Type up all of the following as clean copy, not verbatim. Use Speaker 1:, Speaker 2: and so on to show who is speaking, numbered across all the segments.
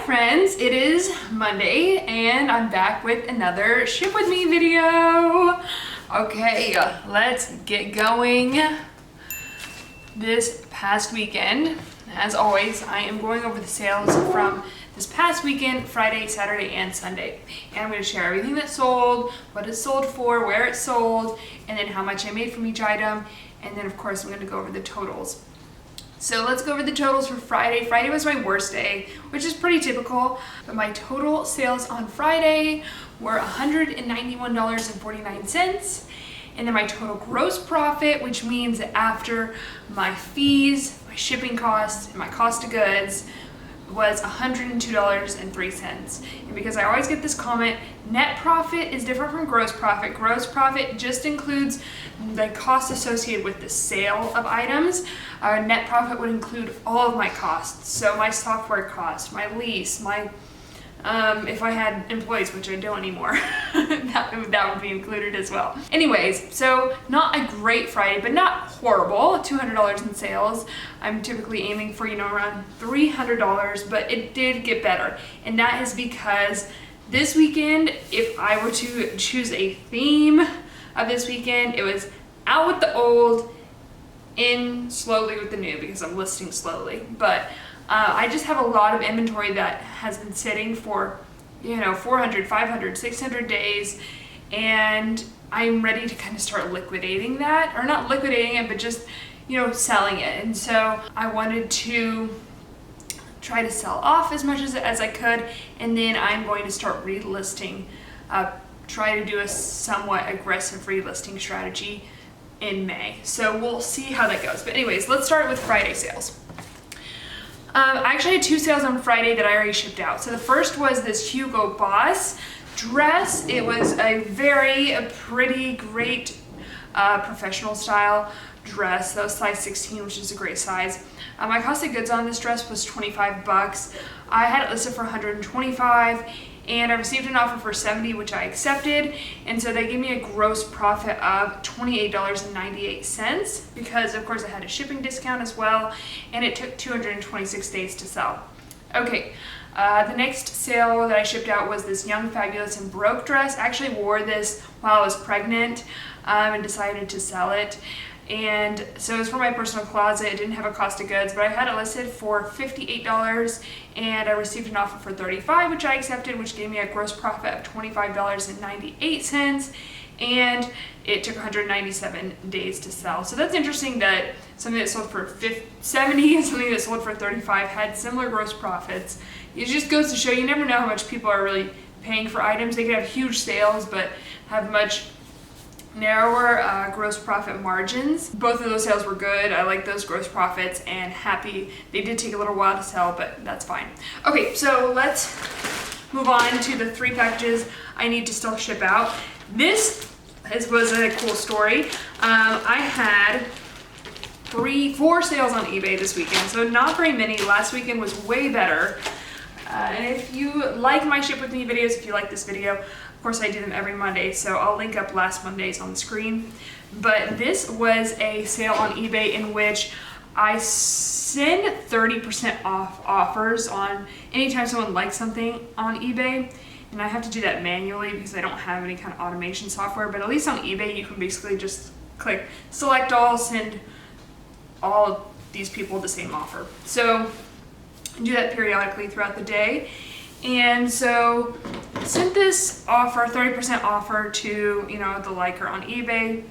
Speaker 1: friends, it is Monday and I'm back with another Ship With Me video. Okay, let's get going. This past weekend, as always, I am going over the sales from this past weekend, Friday, Saturday, and Sunday. And I'm going to share everything that sold, what it sold for, where it sold, and then how much I made from each item. And then of course I'm going to go over the totals. So let's go over the totals for Friday. Friday was my worst day, which is pretty typical, but my total sales on Friday were $191.49. And then my total gross profit, which means that after my fees, my shipping costs, and my cost of goods, was $102.03. And because I always get this comment, net profit is different from gross profit. Gross profit just includes the cost associated with the sale of items. Net profit would include all of my costs. So my software cost, my lease, my if I had employees, which I don't anymore, that would be included as well. Anyways, so not a great Friday, but not horrible. $200 in sales. I'm typically aiming for, around $300, but it did get better. And that is because this weekend, if I were to choose a theme of this weekend, it was out with the old, in slowly with the new, because I'm listing slowly. But I just have a lot of inventory that has been sitting for, 400, 500, 600 days, and I'm ready to kind of start liquidating that, or not liquidating it, but just, selling it. And so I wanted to try to sell off as much as I could, and then I'm going to start relisting, try to do a somewhat aggressive relisting strategy in May. So we'll see how that goes. But anyways, let's start with Friday sales. I actually had two sales on Friday that I already shipped out. So the first was this Hugo Boss dress. It was a very pretty, great professional style dress. That was size 16, which is a great size. My cost of goods on this dress was 25 bucks. I had it listed for 125, and I received an offer for 70, which I accepted. And so they gave me a gross profit of $28.98 because of course I had a shipping discount as well, and it took 226 days to sell. Okay, the next sale that I shipped out was this Young, Fabulous, and Broke dress. I actually wore this while I was pregnant and decided to sell it. And so it was for my personal closet. It didn't have a cost of goods, but I had it listed for $58, and I received an offer for $35, which I accepted, which gave me a gross profit of $25.98, and it took 197 days to sell. So that's interesting that something that sold for $70 and something that sold for $35 had similar gross profits. It just goes to show you never know how much people are really paying for items. They could have huge sales, but have much narrower gross profit margins. Both of those sales were good. I like those gross profits and happy. They did take a little while to sell, but that's fine. Okay, so let's move on to the 3 packages I need to still ship out. This was a cool story. I had 4 sales on eBay this weekend, so not very many. Last weekend was way better. And if you like my Ship With Me videos, if you like this video, of course I do them every Monday, so I'll link up last Monday's on the screen. But this was a sale on eBay in which I send 30% off offers on anytime someone likes something on eBay. And I have to do that manually because I don't have any kind of automation software, but at least on eBay you can basically just click select all, send all of these people the same offer. So I do that periodically throughout the day. And so I sent this offer, 30% offer to, the liker on eBay,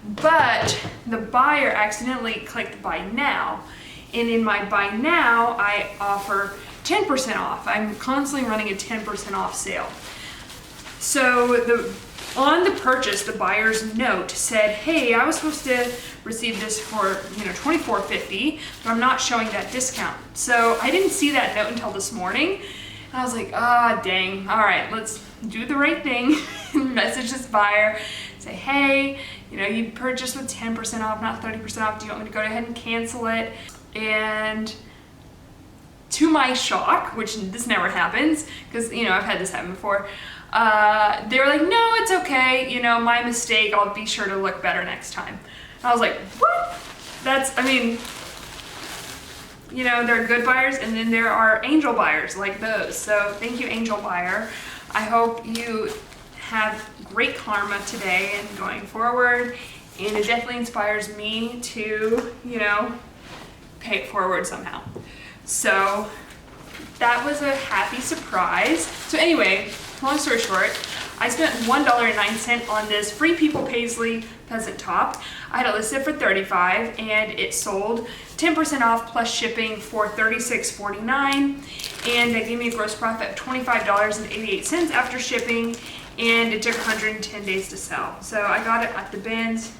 Speaker 1: but the buyer accidentally clicked buy now. And in my buy now, I offer 10% off. I'm constantly running a 10% off sale. So on the purchase, the buyer's note said, hey, I was supposed to receive this for, $24.50, but I'm not showing that discount. So I didn't see that note until this morning. I was like, dang. All right, let's do the right thing. Message this buyer, say, hey, you purchased with 10% off, not 30% off. Do you want me to go ahead and cancel it? And to my shock, which this never happens, because, I've had this happen before, they were like, no, it's okay. My mistake. I'll be sure to look better next time. And I was like, what? you know, there are good buyers and then there are angel buyers like those. So thank you, angel buyer. I hope you have great karma today and going forward. And it definitely inspires me to, you know, pay it forward somehow. So that was a happy surprise. So anyway, long story short, I spent $1.09 on this Free People Paisley peasant top. I had it listed for $35 and it sold 10% off plus shipping for $36.49, and they gave me a gross profit of $25.88 after shipping, and it took 110 days to sell. So I got it at the bins.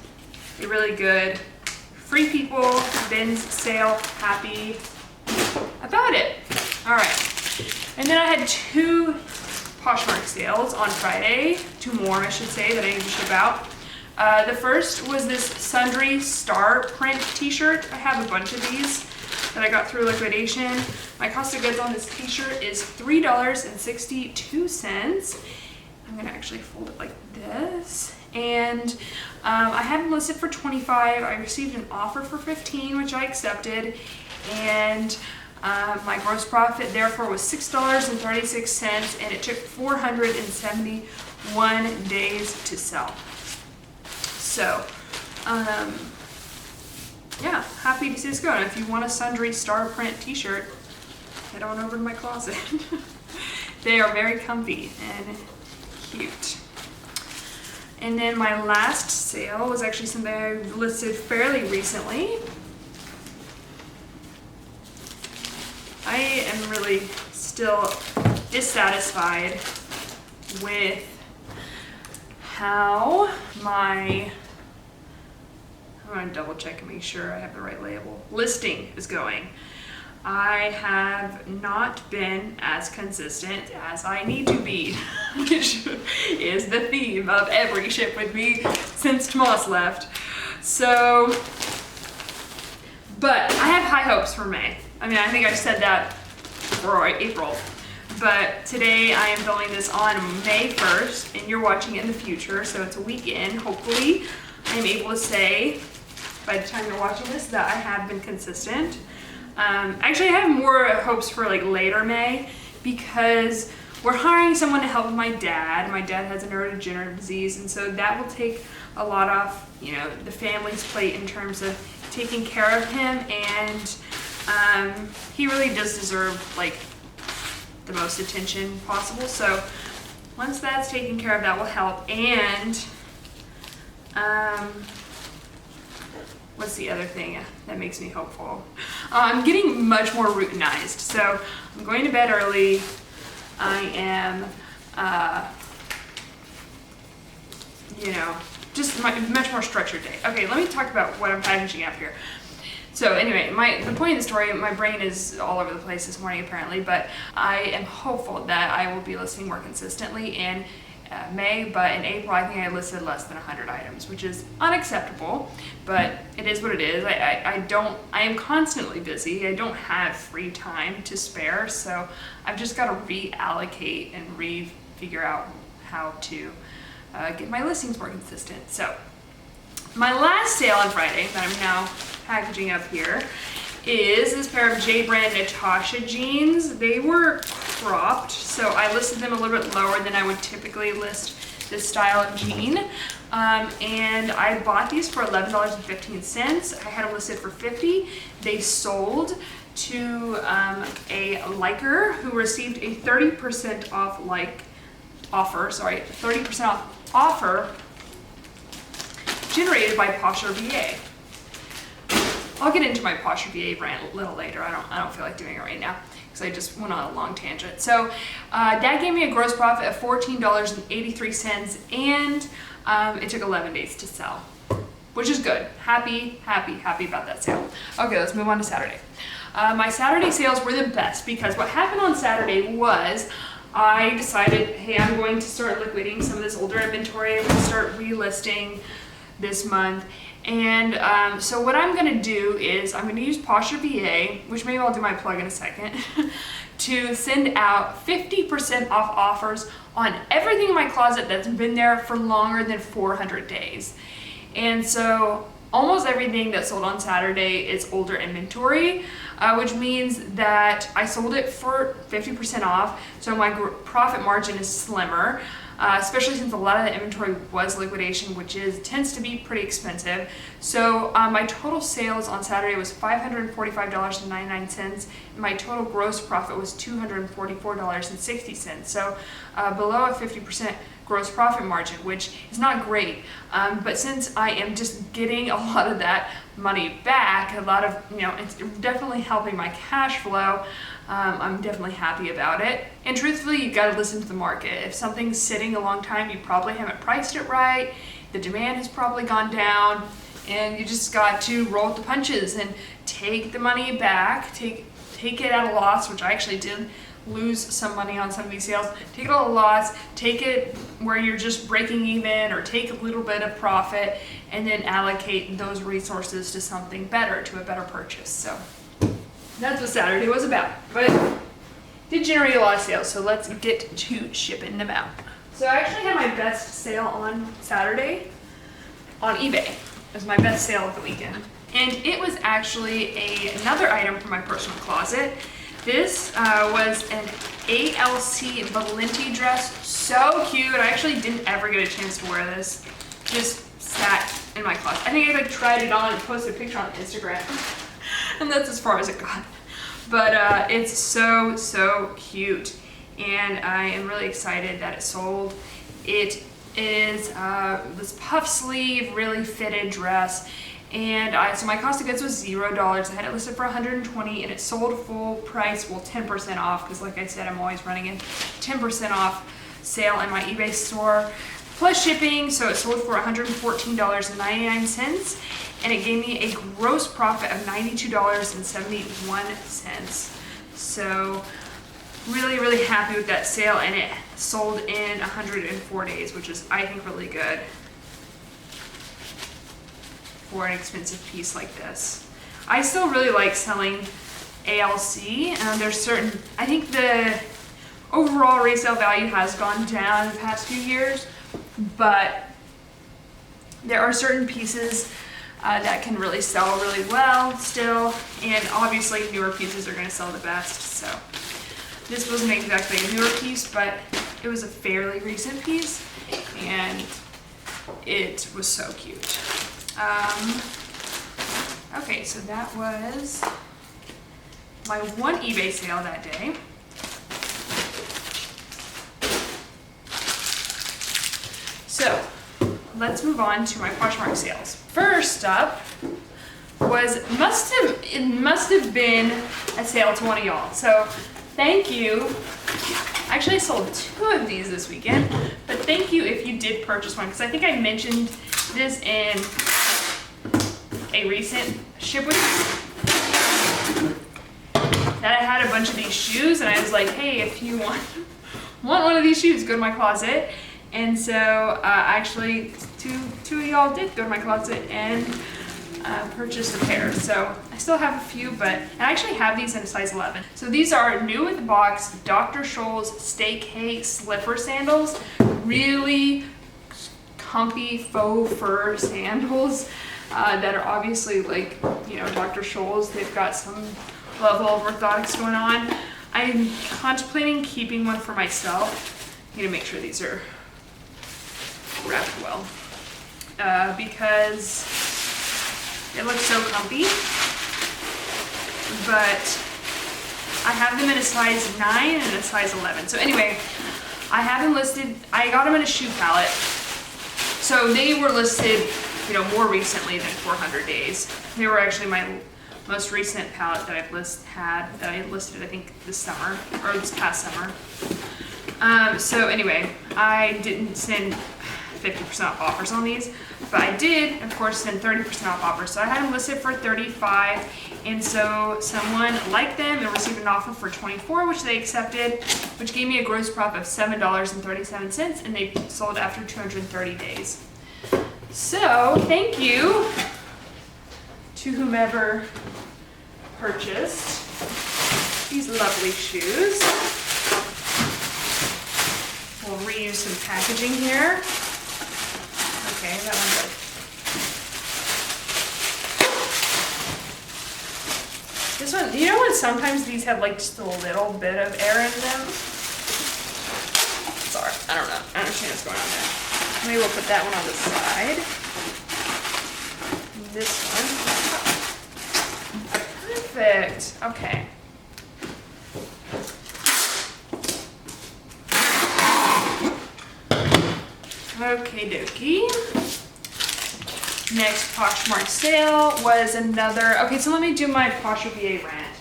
Speaker 1: They're really good. Free People bins sale, happy about it. All right, and then I had 2 Poshmark sales on Friday, 2 more I should say that I need to ship out. The first was this Sundry Star print t-shirt. I have a bunch of these that I got through liquidation. My cost of goods on this t-shirt is $3.62. I'm gonna actually fold it like this. And I had them listed for $25. I received an offer for $15, which I accepted. And my gross profit therefore was $6.36, and it took 471 days to sell. So, yeah, happy to see this go. And if you want a Sundry Star print t-shirt, head on over to my closet. They are very comfy and cute. And then my last sale was actually something I listed fairly recently. I am really still dissatisfied with how I'm gonna double check and make sure I have the right label. Listing is going. I have not been as consistent as I need to be, which is the theme of every ship with me since Tomas left. So, but I have high hopes for May. I mean, I think I said that for April, but today I am filming this on May 1st, and you're watching it in the future, so it's a week in. Hopefully, I'm able to say, by the time you're watching this, that I have been consistent. Actually, I have more hopes for like later May, because we're hiring someone to help my dad. My dad has a neurodegenerative disease, and so that will take a lot off, you know, the family's plate in terms of taking care of him, and he really does deserve like the most attention possible. So once that's taken care of, that will help. And what's the other thing that makes me hopeful? I'm getting much more routinized. So I'm going to bed early. I am, you know, just much more structured day. Okay, let me talk about what I'm packaging up here. So anyway, the point of the story, my brain is all over the place this morning apparently, but I am hopeful that I will be listing more consistently in May, but in April I think I listed less than 100 items, which is unacceptable, but it is what it is. I am constantly busy. I don't have free time to spare, so I've just got to reallocate and figure out how to get my listings more consistent. So my last sale on Friday that I'm now packaging up here is this pair of J brand Natasha jeans. They were cropped, so I listed them a little bit lower than I would typically list this style of jean. And I bought these for $11.15. I had them listed for $50. They sold to a liker who received a 30% off offer 30% off offer generated by Posher VA. I'll get into my Posher VA rant a little later. I don't feel like doing it right now because I just went on a long tangent. So that gave me a gross profit of $14.83, and it took 11 days to sell, which is good. Happy about that sale. Okay, let's move on to Saturday. My Saturday sales were the best because what happened on Saturday was I decided, hey, I'm going to start liquidating some of this older inventory. I'm going to start relisting this month. And so what I'm going to do is I'm going to use Posher VA, which maybe I'll do my plug in a second, to send out 50% off offers on everything in my closet that's been there for longer than 400 days. And so almost everything that sold on Saturday is older inventory, which means that I sold it for 50% off, so my profit margin is slimmer, especially since a lot of the inventory was liquidation, which tends to be pretty expensive. So my total sales on Saturday was $545.99, and my total gross profit was $244.60. So below a 50% gross profit margin, which is not great. But since I am just getting a lot of that money back, it's definitely helping my cash flow. I'm definitely happy about it. And truthfully, you gotta listen to the market. If something's sitting a long time, you probably haven't priced it right. The demand has probably gone down, and you just got to roll with the punches and take the money back, take it at a loss, which I actually did lose some money on some of these sales. Take it at a loss, take it where you're just breaking even, or take a little bit of profit, and then allocate those resources to something better, to a better purchase. So that's what Saturday was about, but did generate a lot of sales, so let's get to shipping them out. So I actually had my best sale on Saturday on eBay. It was my best sale of the weekend, and it was actually another item from my personal closet. This was an ALC Valenti dress. So cute. I actually didn't ever get a chance to wear this. Just sat in my closet. I think I tried it on and posted a picture on Instagram. And that's as far as it got. But it's so cute. And I am really excited that it sold. It is this puff sleeve, really fitted dress. And so my cost of goods was $0. I had it listed for $120, and it sold full price, well, 10% off, because like I said, I'm always running a 10% off sale in my eBay store, plus shipping. So it sold for $114.99, and it gave me a gross profit of $92.71. So really happy with that sale, and it sold in 104 days, which is, I think, really good for an expensive piece like this. I still really like selling ALC. I think the overall resale value has gone down in the past few years, but there are certain pieces that can really sell really well still, and obviously newer pieces are going to sell the best. So this wasn't exactly a newer piece, but it was a fairly recent piece, and it was so cute. Okay, so that was my one eBay sale that day. So let's move on to my Poshmark sales. First up was, it must have been a sale to one of y'all. So thank you. Actually, I sold 2 of these this weekend, but thank you if you did purchase one, because I think I mentioned this in a recent ship with that I had a bunch of these shoes, and I was like, hey, if you want one of these shoes, go to my closet. And so actually two of y'all did go to my closet and purchase a pair. So I still have a few, but I actually have these in a size 11. So these are new with the box Dr. Scholl's Staycay slipper sandals. Really comfy faux fur sandals that are obviously, like, Dr. Scholl's. They've got some level of orthotics going on. I'm contemplating keeping one for myself. I need to make sure these are wrapped well because it looks so comfy. But I have them in a size 9 and a size 11. So anyway, I have them listed. I got them in a shoe palette. So they were listed, more recently than 400 days. They were actually my most recent palette that I listed, I think, this summer, or this past summer. So anyway, I didn't send 50% off offers on these, but I did, of course, send 30% off offers. So I had them listed for $35, and so someone liked them and received an offer for $24, which they accepted, which gave me a gross profit of $7.37, and they sold after 230 days. So thank you to whomever purchased these lovely shoes. We'll reuse some packaging here. Okay, that one's good. This one, you know when sometimes these have like just a little bit of air in them? Sorry, I don't know. I don't understand what's going on there. Maybe we'll put that one on the side. This one. Perfect. Okay. Okie dokie. Next Poshmark sale was another. Okay, so let me do my Poshmark VA rant.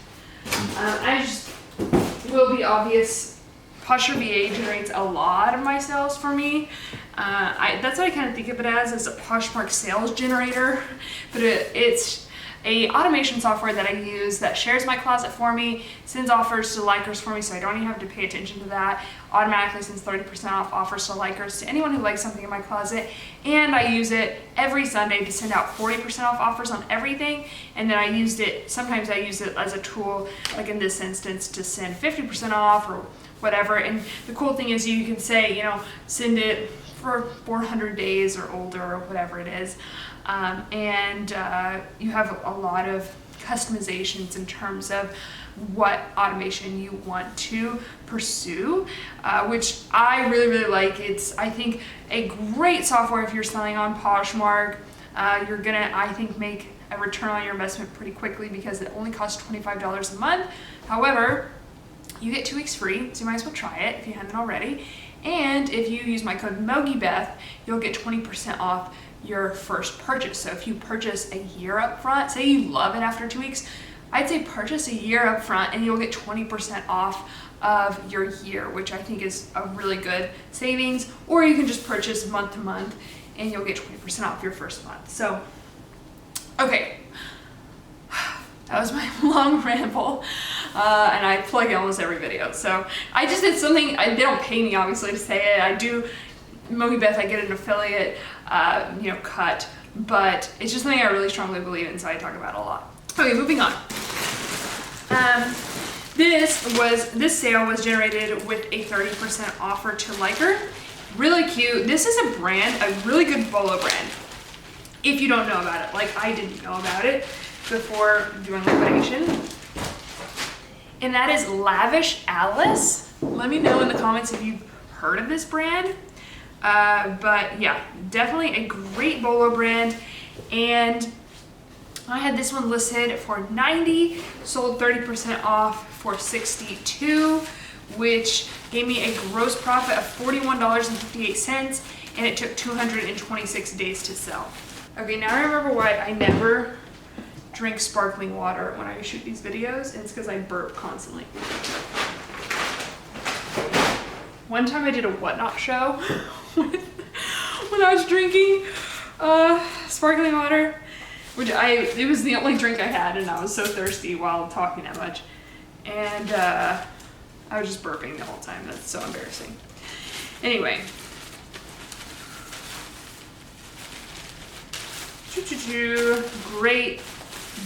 Speaker 1: I just will be obvious. Poshmark VA generates a lot of my sales for me. That's what I kind of think of it as a Poshmark sales generator, but it's a automation software that I use that shares my closet for me, sends offers to likers for me, so I don't even have to pay attention to that. Automatically sends 30% off offers to likers to anyone who likes something in my closet, and I use it every Sunday to send out 40% off offers on everything. And then sometimes I use it as a tool, like in this instance, to send 50% off or whatever. And the cool thing is you can say, you know, send it for 400 days or older or whatever it is. You have a lot of customizations in terms of what automation you want to pursue, which I really, really like. It's, I think, a great software if you're selling on Poshmark. You're gonna, I think, make a return on your investment pretty quickly because it only costs $25 a month. However, you get 2 weeks free, so you might as well try it if you haven't already. And if you use my code MOGIBETH, you'll get 20% off your first purchase. So if you purchase a year up front, say you love it after 2 weeks, I'd say purchase a year up front and you'll get 20% off of your year, which I think is a really good savings. Or you can just purchase month to month and you'll get 20% off your first month. So, okay, that was my long ramble. And I plug in almost every video. So I just did something, they don't pay me obviously to say it. I do, MOGIBETH, I get an affiliate cut, but it's just something I really strongly believe in, so I talk about it a lot. Okay, moving on. This sale was generated with a 30% offer to liker. Really cute. This is a brand, a really good bolo brand. If you don't know about it, like I didn't know about it before doing liquidation. And that is Lavish Alice. Let me know in the comments if you've heard of this brand. But yeah, definitely a great bolo brand. And I had this one listed for $90, sold 30% off for $62, which gave me a gross profit of $41.58, and it took 226 days to sell. Okay, now I remember why I never drink sparkling water when I shoot these videos, and it's because I burp constantly. One time I did a whatnot show when I was drinking sparkling water, it was the only drink I had, and I was so thirsty while talking that much, and I was just burping the whole time. That's so embarrassing. Anyway, great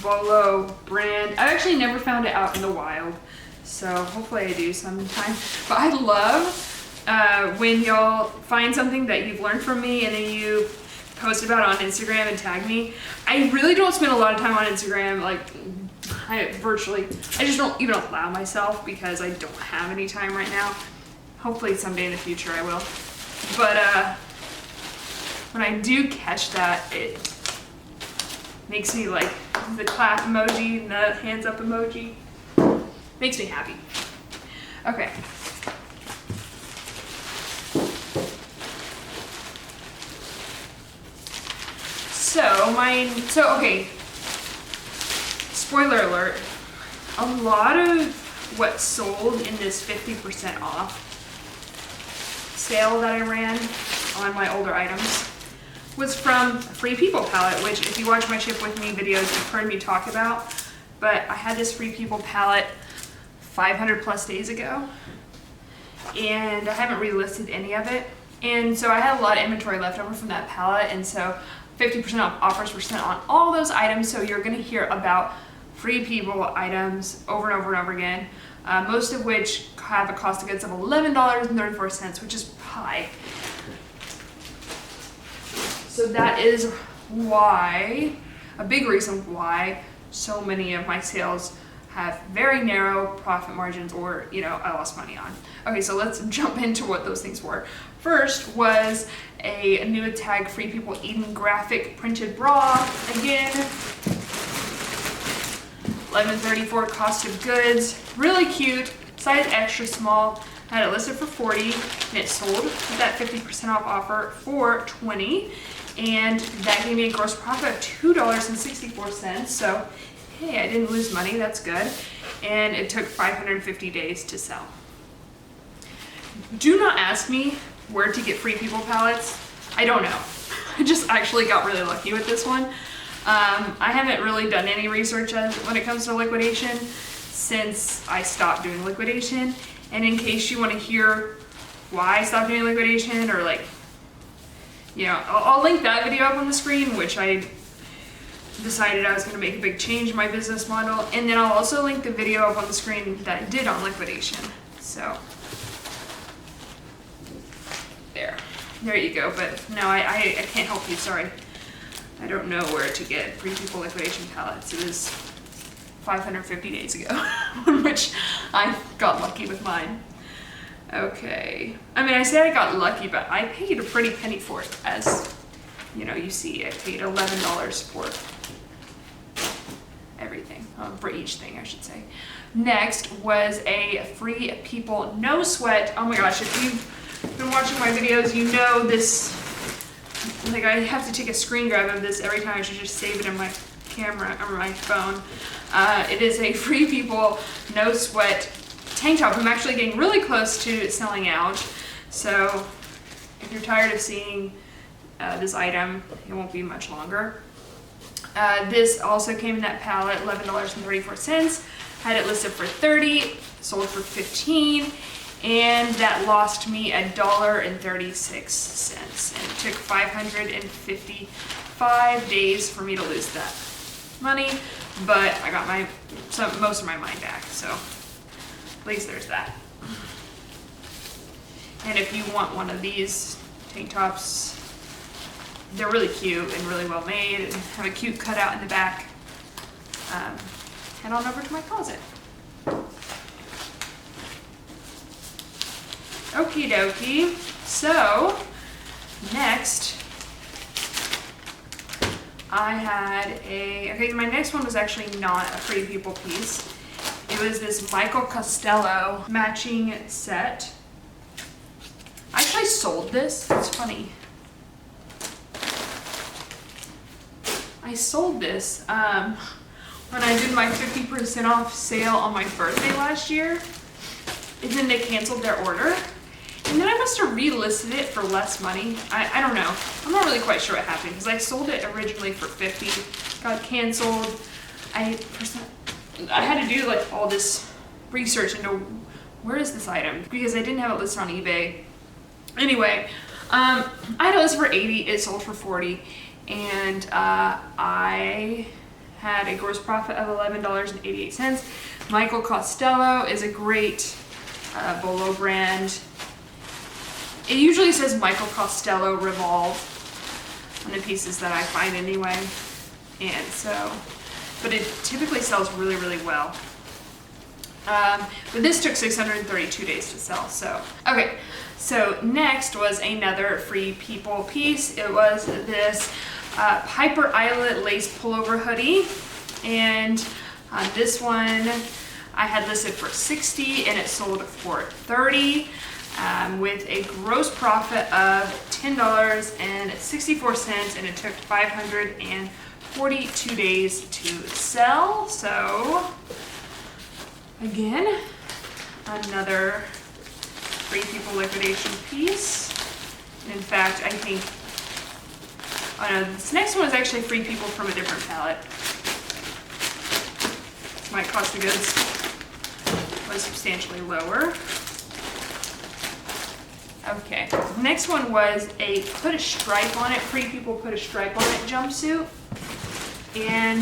Speaker 1: bolo brand. I actually never found it out in the wild, so hopefully I do sometime. But I love when y'all find something that you've learned from me and then you post about it on Instagram and tag me. I really don't spend a lot of time on Instagram, like I just don't even allow myself because I don't have any time right now. Hopefully someday in the future I will. But when I do catch that, it makes me like the clap emoji and the hands up emoji. Makes me happy. Okay. Okay. Spoiler alert. A lot of what sold in this 50% off sale that I ran on my older items was from Free People palette, which if you watch my Ship With Me videos, you've heard me talk about. But I had this Free People palette 500 plus days ago, and I haven't relisted any of it. And so I had a lot of inventory left over from that palette, and so 50% off offers were sent on all those items. So you're gonna hear about Free People items over and over and over again, most of which have a cost of goods of $11.34, which is high. So that is why, a big reason why so many of my sales have very narrow profit margins or, you know, I lost money on. Okay, so let's jump into what those things were. First was a new tag Free People Eden graphic printed bra. Again, $11.34 cost of goods. Really cute, size extra small. I had it listed for $40 and it sold with that 50% off offer for $20. And that gave me a gross profit of $2.64. So, hey, I didn't lose money, that's good. And it took 550 days to sell. Do not ask me where to get Free People palettes. I don't know. I just actually got really lucky with this one. I haven't really done any research when it comes to liquidation since I stopped doing liquidation. And in case you want to hear why I stopped doing liquidation, or like, you know, I'll link that video up on the screen, which I decided I was going to make a big change in my business model. And then I'll also link the video up on the screen that I did on liquidation. So there you go. But no, I can't help you, sorry. I don't know where to get Free People liquidation palettes. It was 550 days ago, which I got lucky with mine. Okay, I mean, I say I got lucky, but I paid a pretty penny for it. As you know, you see, I paid $11 for everything, for each thing, I should say. Next was a Free People No Sweat. Oh my gosh, if you've been watching my videos, you know this. Like, I have to take a screen grab of this every time. I should just save it in my camera or my phone. It is a Free People No Sweat tank top. I'm actually getting really close to selling out. So if you're tired of seeing this item, it won't be much longer. This also came in that palette, $11.34. Had it listed for $30, sold for $15. And that lost me $1.36, and it took 555 days for me to lose that money, but I got most of my money back, so at least there's that. And if you want one of these tank tops, they're really cute and really well made and have a cute cutout in the back. Head on over to my closet. Okie dokie. So, next, I had okay, my next one was actually not a Free People piece. It was this Michael Costello matching set. I actually sold this. It's funny. I sold this when I did my 50% off sale on my birthday last year. And then they canceled their order. And then I must have relisted it for less money. I don't know. I'm not really quite sure what happened because I sold it originally for $50, got canceled. I had to do like all this research into where is this item because I didn't have it listed on eBay. Anyway, I had it listed for $80. It sold for $40, and I had a gross profit of $11.88. Michael Costello is a great Bolo brand. It usually says Michael Costello Revolve on the pieces that I find anyway. And so, but it typically sells really, really well. But this took 632 days to sell, so. Okay, so next was another Free People piece. It was this Piper Eyelet lace pullover hoodie. And this one I had listed for $60 and it sold for $30. With a gross profit of $10.64, and it took 542 days to sell. So again, another Free People liquidation piece. And in fact, I think, oh no, this next one is actually Free People from a different palette. My cost of goods was substantially lower. Okay, next one was a put a stripe on it, Free People put a stripe on it jumpsuit. And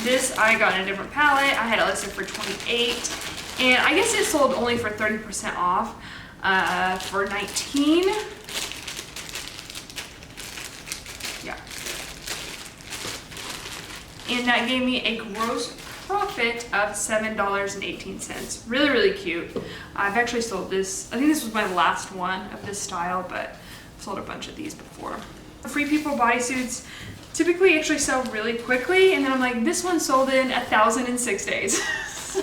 Speaker 1: this I got in a different palette. I had it listed for $28. And I guess it sold only for 30% off for $19. Yeah. And that gave me a gross profit of $7.18. Really, really cute. I've actually sold this. I think this was my last one of this style, but I've sold a bunch of these before. Free People bodysuits typically actually sell really quickly, and then I'm like, this one sold in 1,006 days. So,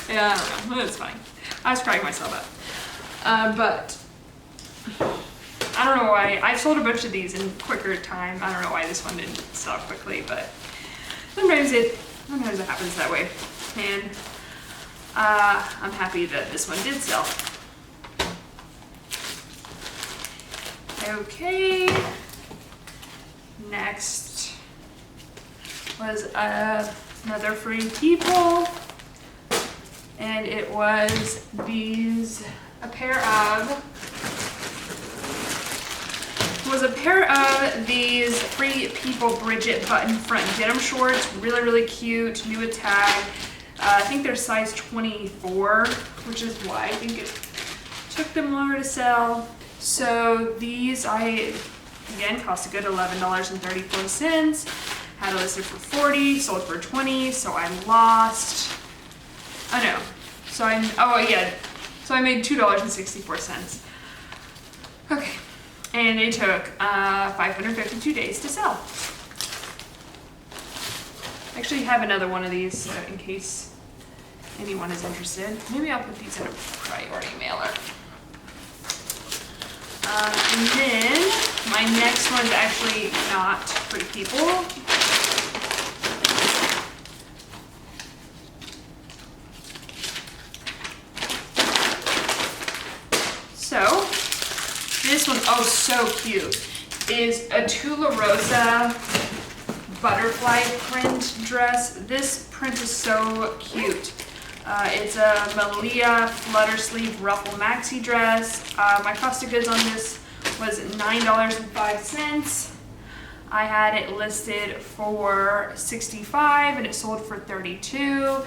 Speaker 1: yeah, I don't know. It's fine. I was cracking myself up. But I don't know why. I've sold a bunch of these in quicker time. I don't know why this one didn't sell quickly, but sometimes it happens that way. And I'm happy that this one did sell. Okay. Next was another Free People. And it was a pair of these Free People Bridget button front denim shorts. Really, really cute, new at tag. I think they're size 24, which is why I think it took them longer to sell. So these, again, cost a good $11.34. Had it listed for $40, sold for $20, so I lost. I know. So I made $2.64. Okay. And it took 552 days to sell. I actually have another one of these, so in case anyone is interested. Maybe I'll put these in a priority mailer. And then my next one's actually not Free People. So this one, oh so cute, is a Tularosa butterfly print dress. This print is so cute. It's a Malia flutter sleeve ruffle maxi dress. My cost of goods on this was $9.05. I had it listed for $65 and it sold for $32,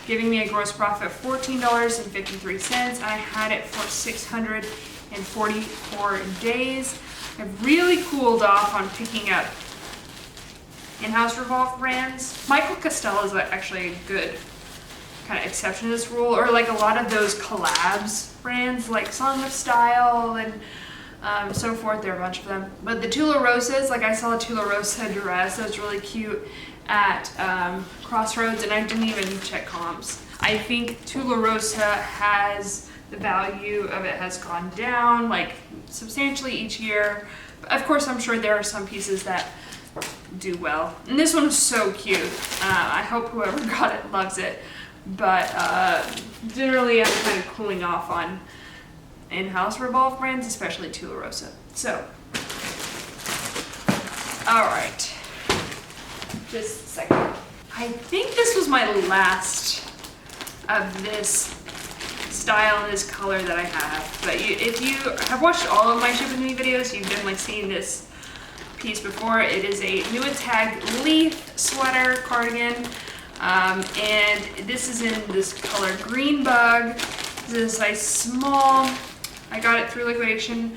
Speaker 1: giving me a gross profit of $14.53. I had it for 644 days. I've really cooled off on picking up in-house Revolve brands. Michael Costello is actually a good kind of exception to this rule, or like a lot of those collabs brands like Song of Style and so forth. There are a bunch of them. But the Tularosas, like I saw a Tularosa dress that was really cute at Crossroads, and I didn't even check comps. I think Tularosa has, the value of it has gone down like substantially each year. But of course, I'm sure there are some pieces that do well. And this one is so cute. I hope whoever got it loves it. But generally, I'm kind of cooling off on in-house Revolve brands, especially Tularosa. So, all right, just a second. I think this was my last of this style and this color that I have. But if you have watched all of my Ship With Me videos, you've definitely seen this piece before. It is a new tag leaf sweater cardigan. And this is in this color green bug. This is a size small. I got it through liquidation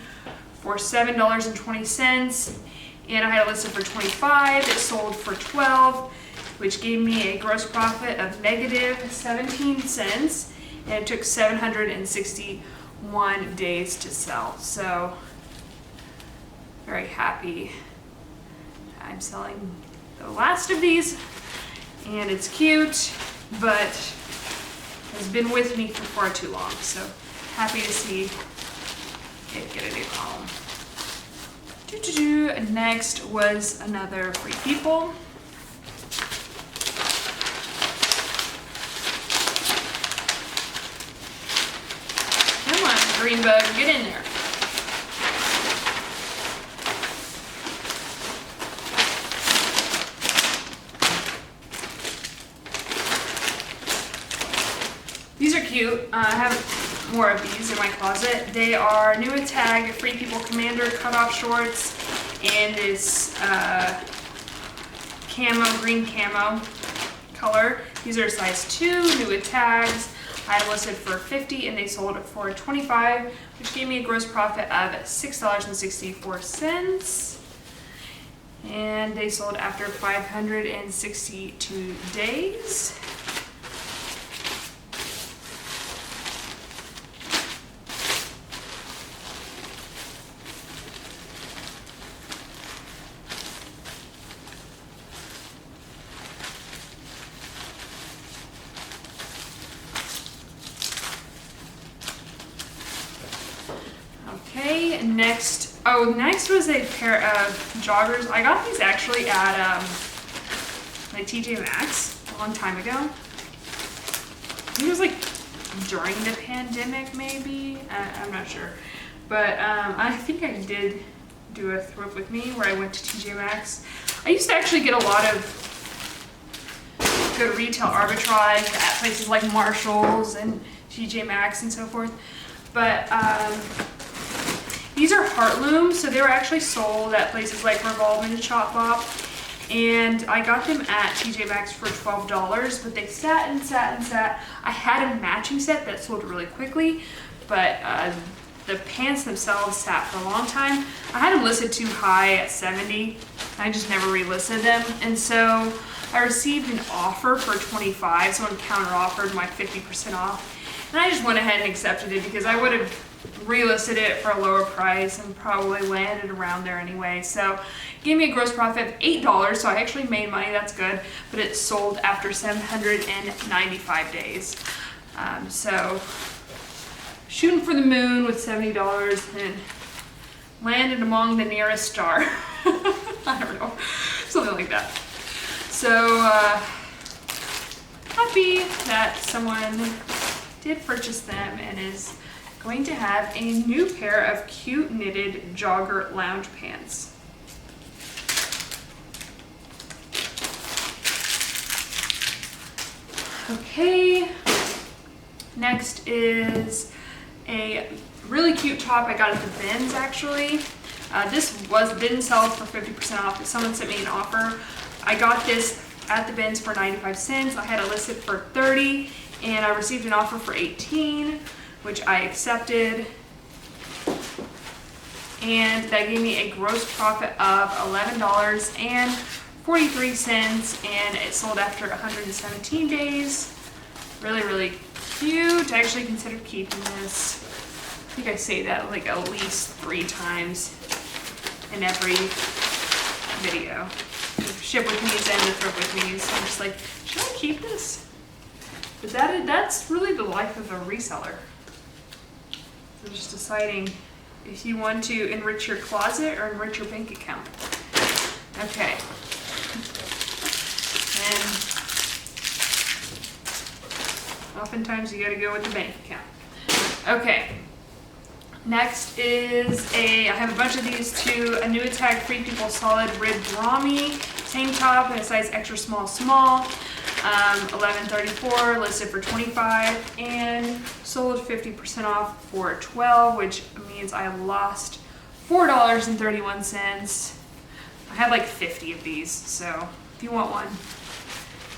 Speaker 1: for $7.20, and I had it listed for $25. It sold for $12, which gave me a gross profit of -17 cents, and it took 761 days to sell. So very happy I'm selling the last of these. And it's cute, but has been with me for far too long. So happy to see it get a new home. Next was another Free People. Come on, green bug, get in there. These are cute. I have more of these in my closet. They are new at tag Free People Commander cutoff shorts in this green camo color. These are size 2, new at tags. I had listed for $50 and they sold it for $25, which gave me a gross profit of $6.64. and they sold after 562 days. Okay, next was a pair of joggers. I got these actually at like TJ Maxx a long time ago. I think it was like during the pandemic, maybe. I'm not sure, but I think I did do a thrift with me where I went to TJ Maxx. I used to actually get a lot of good retail arbitrage at places like Marshall's and TJ Maxx and so forth, but these are heartlooms, so they were actually sold at places like Revolve and Shop Bop, and I got them at TJ Maxx for $12, but they sat and sat and sat. I had a matching set that sold really quickly, but the pants themselves sat for a long time. I had them listed too high at $70. I just never relisted them, and so I received an offer for $25. Someone counter offered my 50% off, and I just went ahead and accepted it because I would have relisted it for a lower price and probably landed around there anyway. So it gave me a gross profit of $8, so I actually made money. That's good, but it sold after 795 days. So shooting for the moon with $70 and landed among the nearest star. I don't know, something like that. So happy that someone did purchase them and is going to have a new pair of cute knitted jogger lounge pants. Okay, next is a really cute top I got at the bins actually. This didn't sell for 50% off, but someone sent me an offer. I got this at the bins for 95 cents. I had it listed for 30 and I received an offer for 18, which I accepted, and that gave me a gross profit of $11.43, and it sold after 117 days. Really, really cute. I actually considered keeping this. I think I say that like at least 3 times in every video. The ship with me's and the thrift with me's. I'm just like, should I keep this? But that's really the life of a reseller. So just deciding if you want to enrich your closet or enrich your bank account. Okay. And oftentimes you gotta go with the bank account. Okay. Next is I have a bunch of these too. A new Tag Free People Solid Ribbed Rami tank top in a size extra small. $11.34, listed for $25, and sold 50% off for $12, which means I lost $4.31. I had like 50 of these, so if you want one,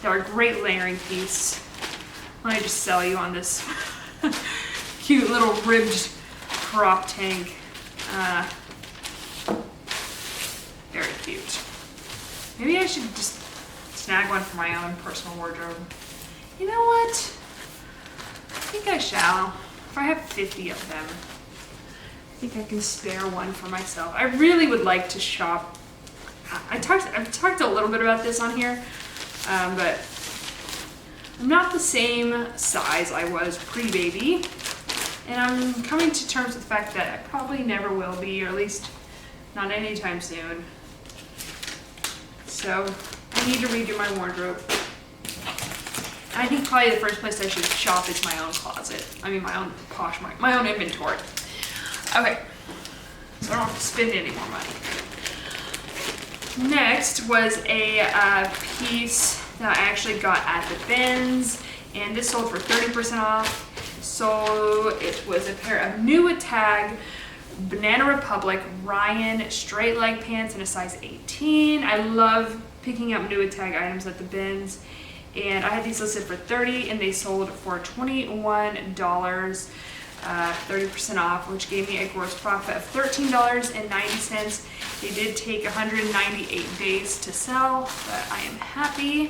Speaker 1: they're a great layering piece. Let me just sell you on this cute little ribbed crop tank. Very cute. Maybe I should just snag one for my own personal wardrobe. You know what? I think I shall. If I have 50 of them, I think I can spare one for myself. I really would like to shop. I've talked a little bit about this on here, but I'm not the same size I was pre-baby, and I'm coming to terms with the fact that I probably never will be, or at least not anytime soon. So I need to redo my wardrobe. I think probably the first place I should shop is my own closet. I mean my own Poshmark, my own inventory. Okay, so I don't have to spend any more money. Next was a piece that I actually got at the bins, and this sold for 30% off. So it was a pair of new Tag Banana Republic Ryan straight leg pants in a size 18. I love picking up new Tag items at the bins, and I had these listed for $30 and they sold for $21, 30% off, which gave me a gross profit of $13.90, They did take 198 days to sell, but I am happy.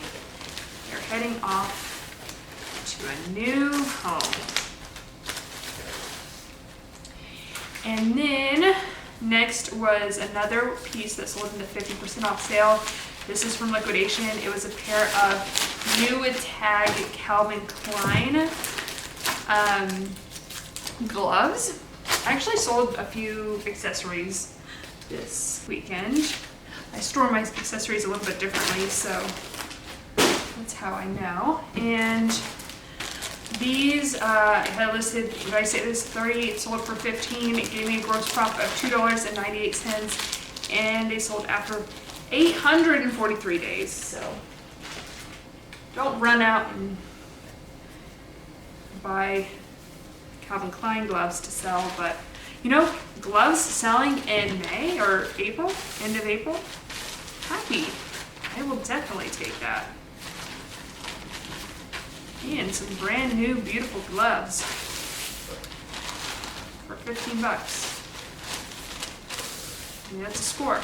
Speaker 1: They're heading off to a new home. And then next was another piece that sold in the 50% off sale. This is from liquidation. It was a pair of new tag Calvin Klein gloves. I actually sold a few accessories this weekend. I store my accessories a little bit differently, so that's how I know. And these, I had listed, did I say this, 30, it sold for 15. It gave me a gross profit of $2.98, and they sold after 843 days, so don't run out and buy Calvin Klein gloves to sell, but you know, gloves selling in May or April, end of April, happy. I will definitely take that. And some brand new beautiful gloves for 15 bucks. And that's a score.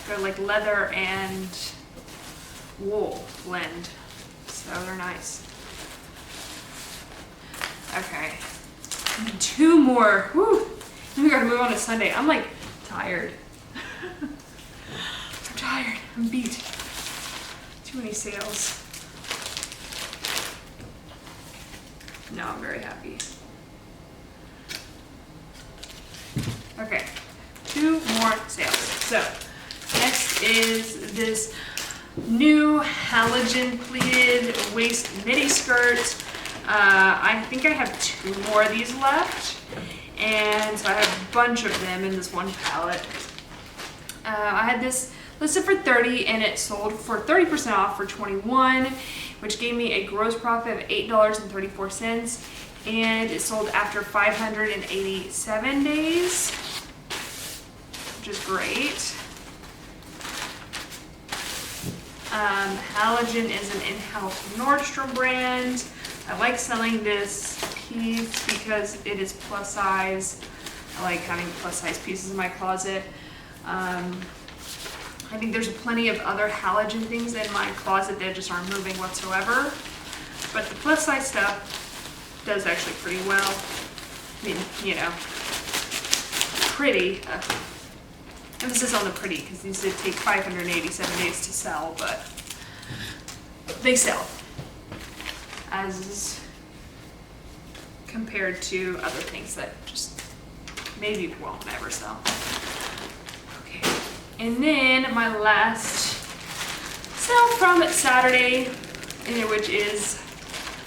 Speaker 1: They're like leather and wool blend, so they're nice. Okay, two more. Woo! Then we gotta move on to Sunday. I'm like tired. I'm tired. I'm beat. Too many sales. No, I'm very happy. Okay, two more sales. So next is this new halogen pleated waist midi skirt. I think I have two more of these left, and so I have a bunch of them in this one palette. I had this listed for 30 and it sold for 30% off for 21, which gave me a gross profit of $8.34, and it sold after 587 days, which is great. Halogen is an in-house Nordstrom brand. I like selling this piece because it is plus size. I like having plus size pieces in my closet. I think there's plenty of other halogen things in my closet that just aren't moving whatsoever. But the plus size stuff does actually pretty well. I mean, you know, pretty. Emphasis on the pretty, because these did take 587 days to sell, but they sell. As is compared to other things that just maybe won't ever sell. Okay, and then my last sale from Saturday, which is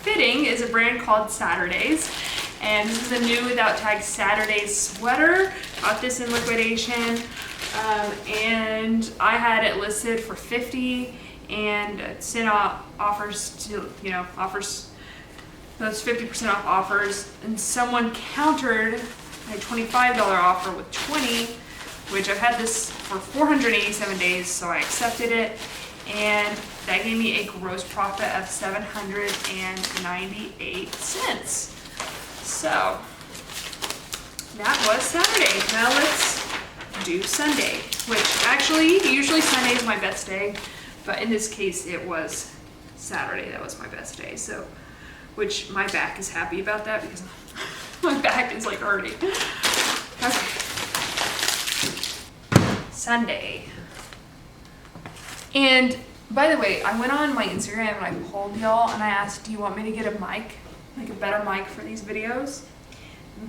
Speaker 1: fitting, is a brand called Saturdays. And this is a new without tag Saturdays sweater. Got this in liquidation. And I had it listed for 50, and sent out offers to, you know, offers, those 50% off offers, and someone countered my $25 offer with 20, which I've had this for 487 days, so I accepted it, and that gave me a gross profit of 798 cents. So that was Saturday. Now let's do Sunday, which actually, usually Sunday is my best day, but in this case it was Saturday that was my best day, so, which my back is happy about that because my back is like hurting. Okay. Sunday. And by the way, I went on my Instagram and I polled y'all and I asked, do you want me to get a mic, like a better mic for these videos?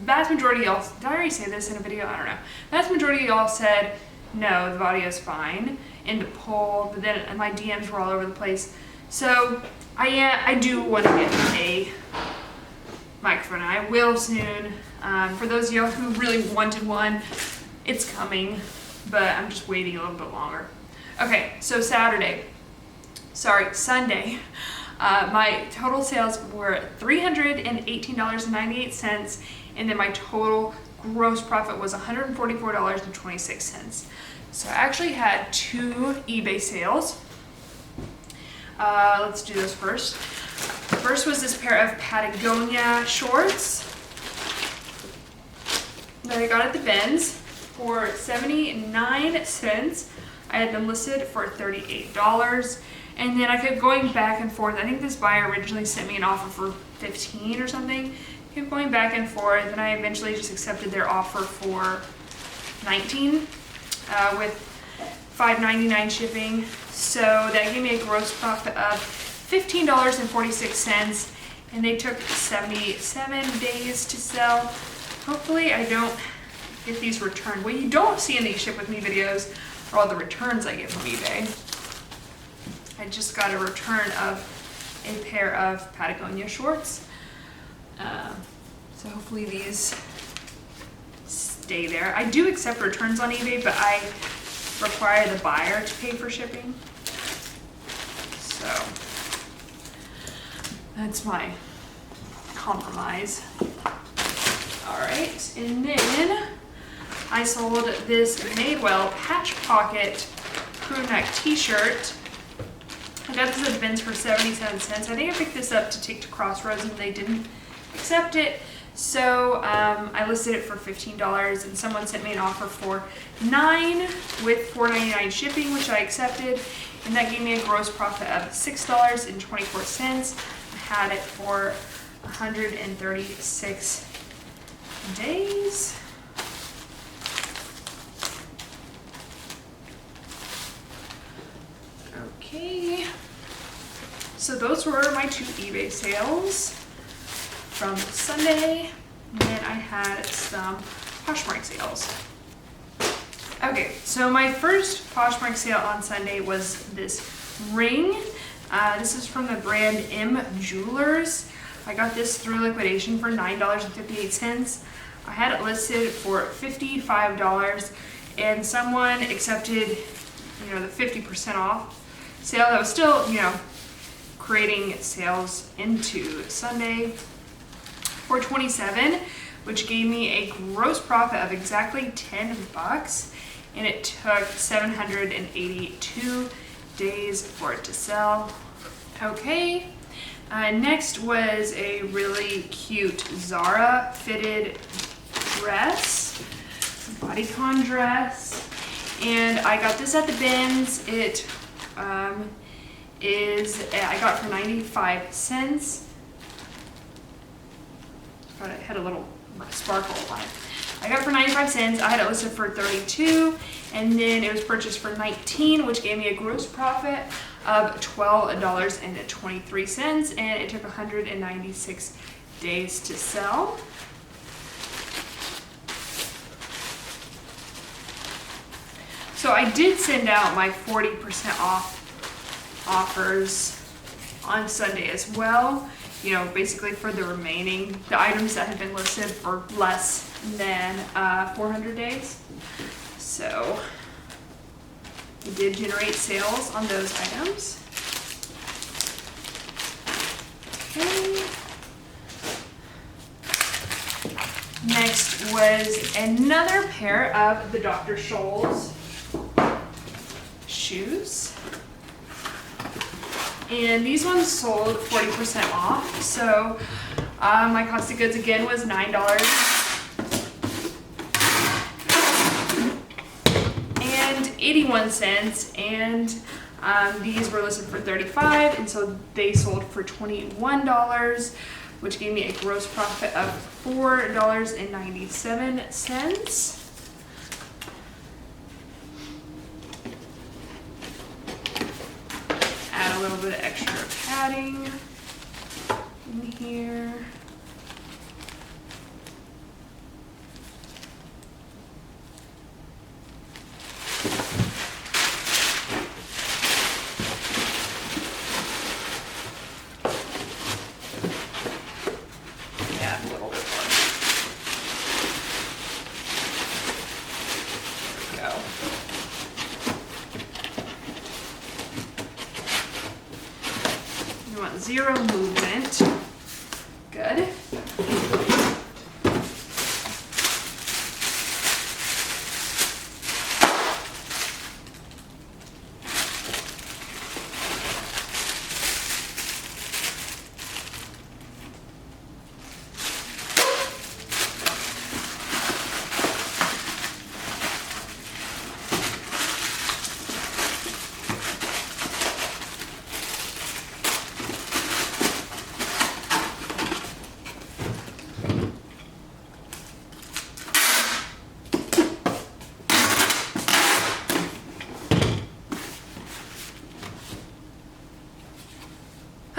Speaker 1: Vast majority of y'all, did I already say this in a video? I don't know. Vast majority of y'all said, no, the audio's fine, and to poll, but then my DMs were all over the place. So I do want to get a microphone. I will soon. For those of y'all who really wanted one, it's coming, but I'm just waiting a little bit longer. Okay, so Sunday. My total sales were $318.98, and then my total gross profit was $144.26. So I actually had two eBay sales. Let's do those first. First was this pair of Patagonia shorts that I got at the bins. for 79 cents. I had them listed for $38. And then I kept going back and forth. I think this buyer originally sent me an offer for 15 or something. Kept going back and forth, and I eventually just accepted their offer for 19 with $5.99 shipping. So that gave me a gross profit of $15.46, and they took 77 days to sell. Hopefully I don't get these returned. What you don't see in these Ship With Me videos are all the returns I get from eBay. I just got a return of a pair of Patagonia shorts. So hopefully these stay there. I do accept returns on eBay, but I require the buyer to pay for shipping. So that's my compromise. All right, and then I sold this Madewell patch pocket crew neck t-shirt. I got this at Ben's for 77 cents. I think I picked this up to take to Crossroads and they didn't accept it. So I listed it for $15 and someone sent me an offer for $9 with $4.99 shipping, which I accepted. And that gave me a gross profit of $6.24. I had it for 136 days. Okay. So those were my 2 eBay sales from Sunday, and then I had some Poshmark sales. Okay, so my first Poshmark sale on Sunday was this ring. This is from the brand M Jewelers. I got this through liquidation for $9.58. I had it listed for $55, and someone accepted, the 50% off sale. That was still, creating sales into Sunday for $27, which gave me a gross profit of exactly $10, and it took 782 days for it to sell. Okay, next was a really cute Zara fitted dress, bodycon dress, and I got this at the bins. It I got it for 95 cents. But it had a little sparkle on it. I got it for 95 cents. I had it listed for 32, and then it was purchased for 19, which gave me a gross profit of $12.23, and it took 196 days to sell. So I did send out my 40% off offers on Sunday as well, basically for the items that have been listed for less than 400 days. So I did generate sales on those items. Okay. Next was another pair of the Dr. Scholl's shoes. And these ones sold 40% off. So my cost of goods again was $9.81, and these were listed for $35, and so they sold for $21, which gave me a gross profit of $4.97. Add a little bit of extra padding in here. Add a little bit more. There we go. You want zero movement. Good.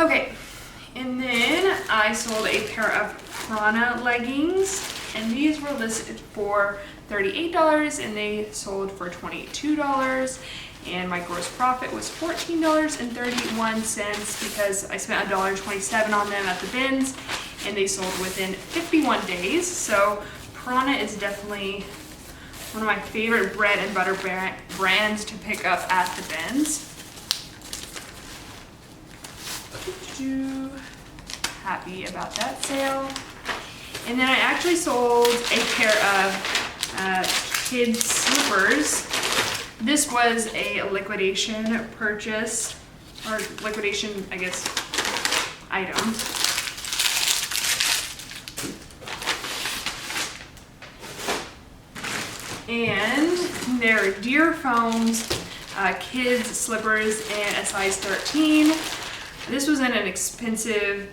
Speaker 1: Okay, and then I sold a pair of Prana leggings, and these were listed for $38 and they sold for $22. And my gross profit was $14.31 because I spent $1.27 on them at the bins, and they sold within 51 days. So Prana is definitely one of my favorite bread and butter brands to pick up at the bins. Happy about that sale. And then I actually sold a pair of kids slippers. This was a liquidation purchase, or liquidation, I guess, item. And they're Deer Foams kids slippers in a size 13. This was in an expensive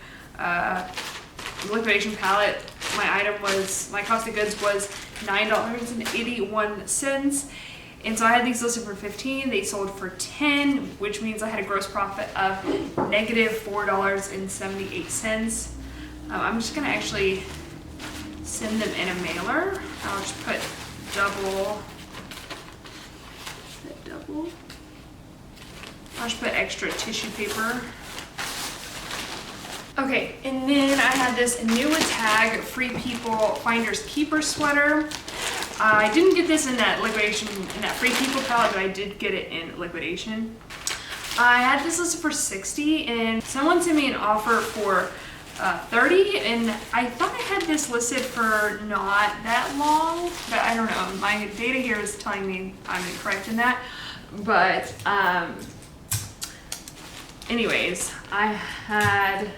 Speaker 1: liquidation palette. My cost of goods was $9.81. And so I had these listed for $15. They sold for $10, which means I had a gross profit of negative $4.78. I'm just gonna actually send them in a mailer. I'll just put double. I'll just put extra tissue paper. Okay, and then I had this new tag Free People Finders Keeper sweater. I didn't get this in that liquidation, in that Free People palette, but I did get it in liquidation. I had this listed for $60, and someone sent me an offer for $30, and I thought I had this listed for not that long, but I don't know. My data here is telling me I'm incorrect in that. But anyways, I had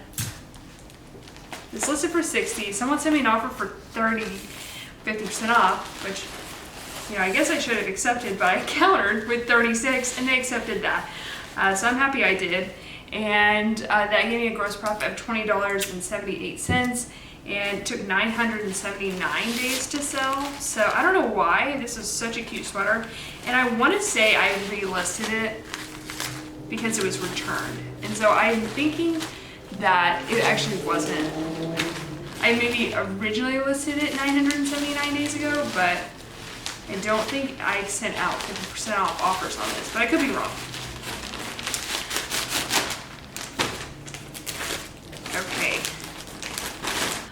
Speaker 1: this listed for $60. Someone sent me an offer for $30. 50% off, which, you know, I guess I should have accepted, but I countered with $36 and they accepted that. So I'm happy I did. And that gave me a gross profit of $20.78, and it took 979 days to sell. So I don't know why. This is such a cute sweater. And I want to say I relisted it because it was returned. And so I'm thinking that it actually wasn't. I maybe originally listed it 979 days ago, but I don't think I sent out 50% off offers on this, but I could be wrong.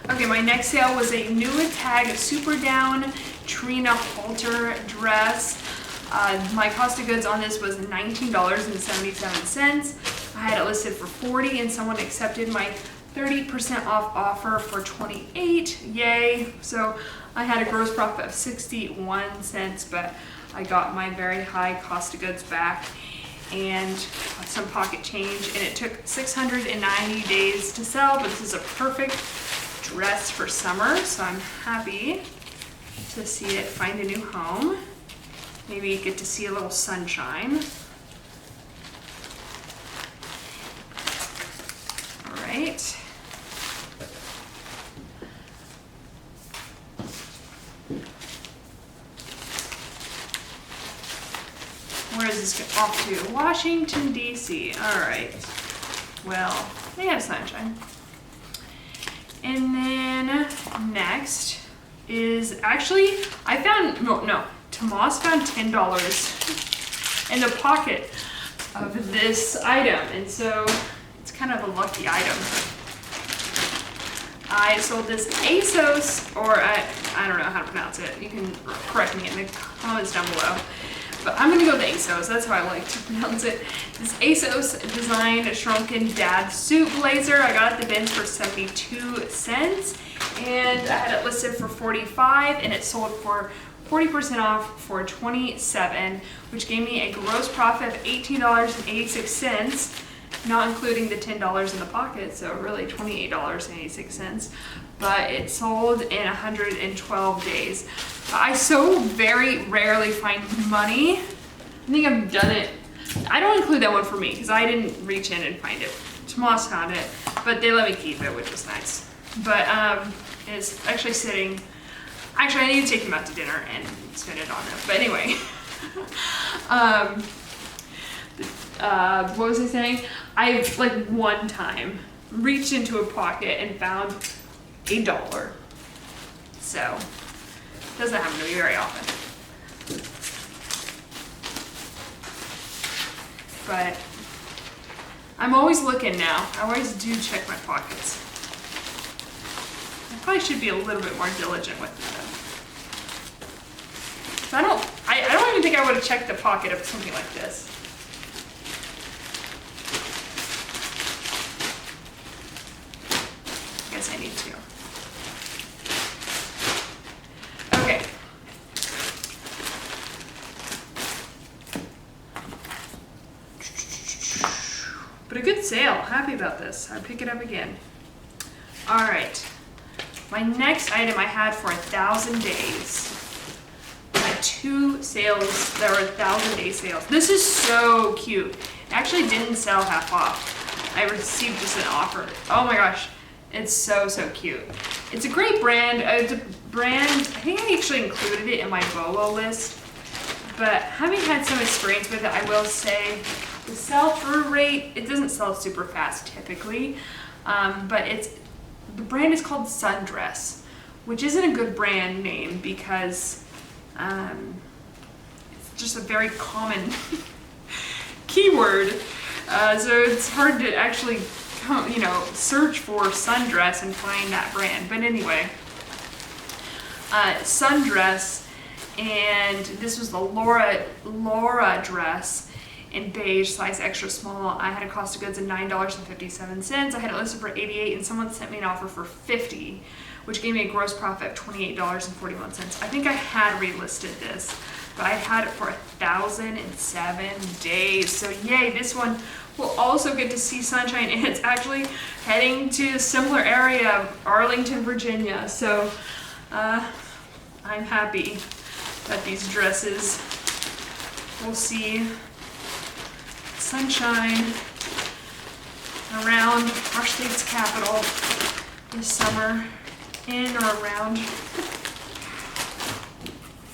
Speaker 1: Okay, my next sale was a new tag Super Down Trina halter dress. My cost of goods on this was $19.77. I had it listed for $40, and someone accepted my 30% off offer for $28, yay. So I had a gross profit of 61 cents, but I got my very high cost of goods back and some pocket change, and it took 690 days to sell, but this is a perfect dress for summer, so I'm happy to see it find a new home. Maybe get to see a little sunshine. All right. Where is this off to? Washington, D.C. All right. Well, they have sunshine. And then next is actually, I found, no, Tomas found $10 in the pocket of this item. And so it's kind of a lucky item. I sold this ASOS, or I don't know how to pronounce it. You can correct me in the comments down below. But I'm gonna go with ASOS, that's how I like to pronounce it. This ASOS Design Shrunken Dad Suit Blazer. I got it at the bins for 72 cents. And I had it listed for 45, and it sold for 40% off for 27, which gave me a gross profit of $18.86, not including the $10 in the pocket, so really $28.86. But it sold in 112 days. I so very rarely find money. I think I've done it. I don't include that one for me because I didn't reach in and find it. Tomas found it, but they let me keep it, which was nice. But it's actually sitting. Actually, I need to take them out to dinner and spend it on them. But anyway, what was I saying? I've like one time reached into a pocket and found $1. So, doesn't happen to me very often. But I'm always looking now. I always do check my pockets. I probably should be a little bit more diligent with it though. I don't even think I would have checked the pocket of something like this. I guess I need to. Okay. But a good sale. Happy about this. I'd pick it up again. All right. My next item I had for 1,000 days. I had 2 sales that were 1,000-day sales. This is so cute. It actually didn't sell half off. I received just an offer. Oh my gosh. It's so, so cute. It's a great brand. It's a brand, I think I actually included it in my BOLO list. But having had some experience with it, I will say the sell-through rate, it doesn't sell super fast typically, but the brand is called Sundress, which isn't a good brand name because it's just a very common keyword, so it's hard to actually search for sundress and find that brand. But anyway, Sundress, and this was the Laura dress in beige, size extra small. I had a cost of goods of $9.57. I had it listed for $88, and someone sent me an offer for $50, which gave me a gross profit of $28.41. I think I had relisted this, but I had it for 1,007 days. So yay, this one will also get to see sunshine, and it's actually heading to a similar area of Arlington, Virginia. So I'm happy that these dresses will see sunshine around our state's capital this summer, in or around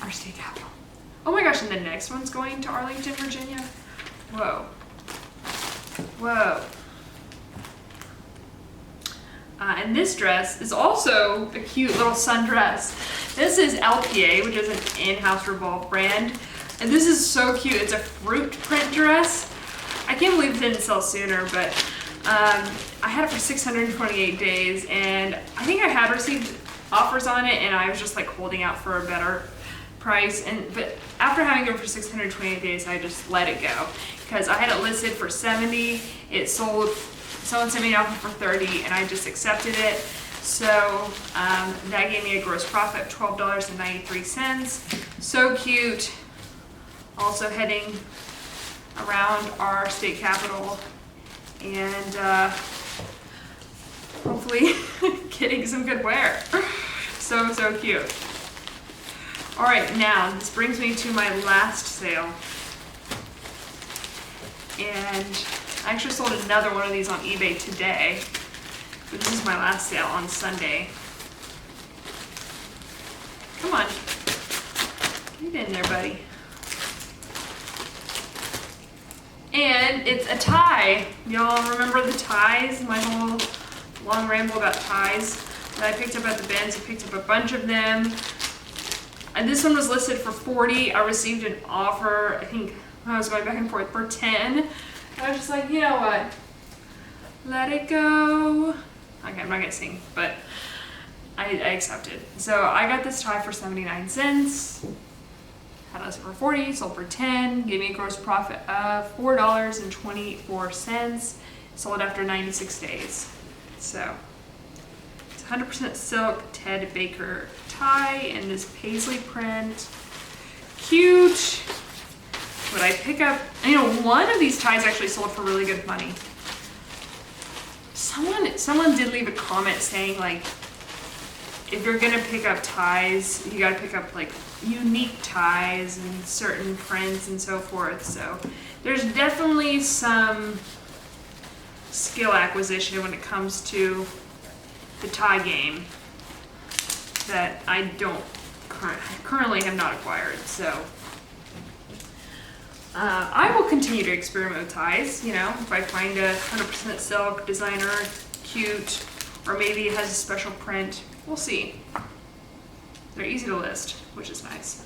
Speaker 1: our state capital. Oh my gosh, and the next one's going to Arlington, Virginia. Whoa. Whoa. And this dress is also a cute little sundress. This is LPA, which is an in-house Revolve brand. And this is so cute. It's a fruit print dress. I can't believe it didn't sell sooner, but I had it for 628 days, and I think I had received offers on it, and I was just like holding out for a better price. But after having it for 628 days, I just let it go because I had it listed for 70. It sold. Someone sent me an offer for 30, and I just accepted it. So that gave me a gross profit of $12.93. So cute. Also heading around our state capital, and hopefully getting some good wear. So, so cute. All right, now this brings me to my last sale. And I actually sold another one of these on eBay today, but this is my last sale on Sunday. Come on, get in there, buddy. And it's a tie. Y'all remember the ties? My whole long ramble about ties that I picked up at the bins. I picked up a bunch of them. And this one was listed for 40. I received an offer, I think I was going back and forth, for 10. I was just like, you know what? Let it go. Okay, I'm not gonna sing, but I accepted. So I got this tie for 79 cents. Had it for 40, sold for 10, gave me a gross profit of $4.24. Sold after 96 days. So it's 100% silk Ted Baker tie in this paisley print. Cute. Would I pick up, one of these ties actually sold for really good money. Someone did leave a comment saying, like, if you're gonna pick up ties, you gotta pick up like unique ties and certain prints and so forth. So there's definitely some skill acquisition when it comes to the tie game that I don't currently have not acquired. So I will continue to experiment with ties, you know, if I find a 100% silk designer cute, or maybe it has a special print. We'll see. They're easy to list, which is nice.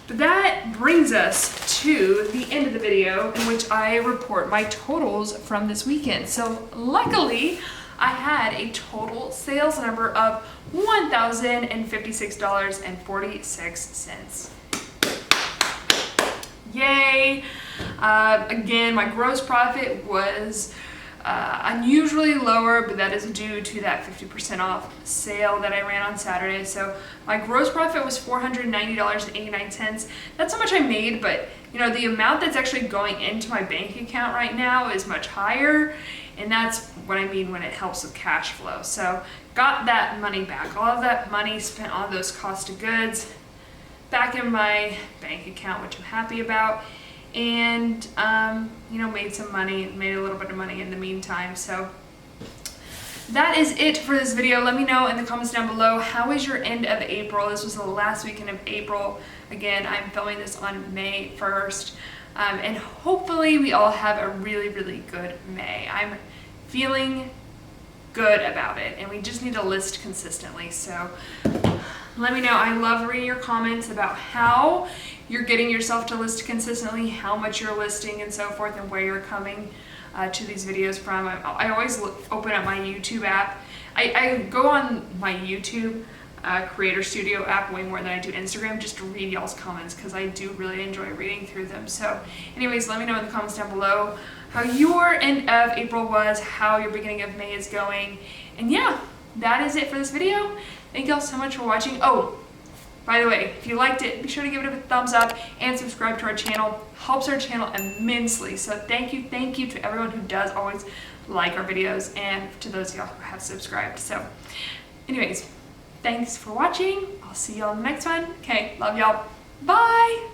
Speaker 1: But that brings us to the end of the video in which I report my totals from this weekend. So luckily, I had a total sales number of $1,056.46. Yay! Again, my gross profit was unusually lower, but that is due to that 50% off sale that I ran on Saturday. So my gross profit was $490.89. That's how much I made, but you know, the amount that's actually going into my bank account right now is much higher, and that's what I mean when it helps with cash flow. So got that money back. All of that money spent on those cost of goods back in my bank account, which I'm happy about. And you know, made some money, made a little bit of money in the meantime. So that is it for this video. Let me know in the comments down below, how was your end of April? This was the last weekend of April. Again, I'm filming this on May 1st. And hopefully we all have a really, really good May. I'm feeling good about it, and we just need to list consistently. So let me know. I love reading your comments about how you're getting yourself to list consistently, how much you're listing and so forth, and where you're coming to these videos from. I always open up my YouTube app. I go on my YouTube Creator Studio app way more than I do Instagram, just to read y'all's comments, because I do really enjoy reading through them. So anyways, let me know in the comments down below how your end of April was, how your beginning of May is going. And yeah, that is it for this video. Thank y'all so much for watching. Oh, by the way, if you liked it, be sure to give it a thumbs up and subscribe to our channel. Helps our channel immensely. So thank you to everyone who does always like our videos, and to those of y'all who have subscribed. So anyways, thanks for watching. I'll see y'all in the next one. Okay, love y'all. Bye.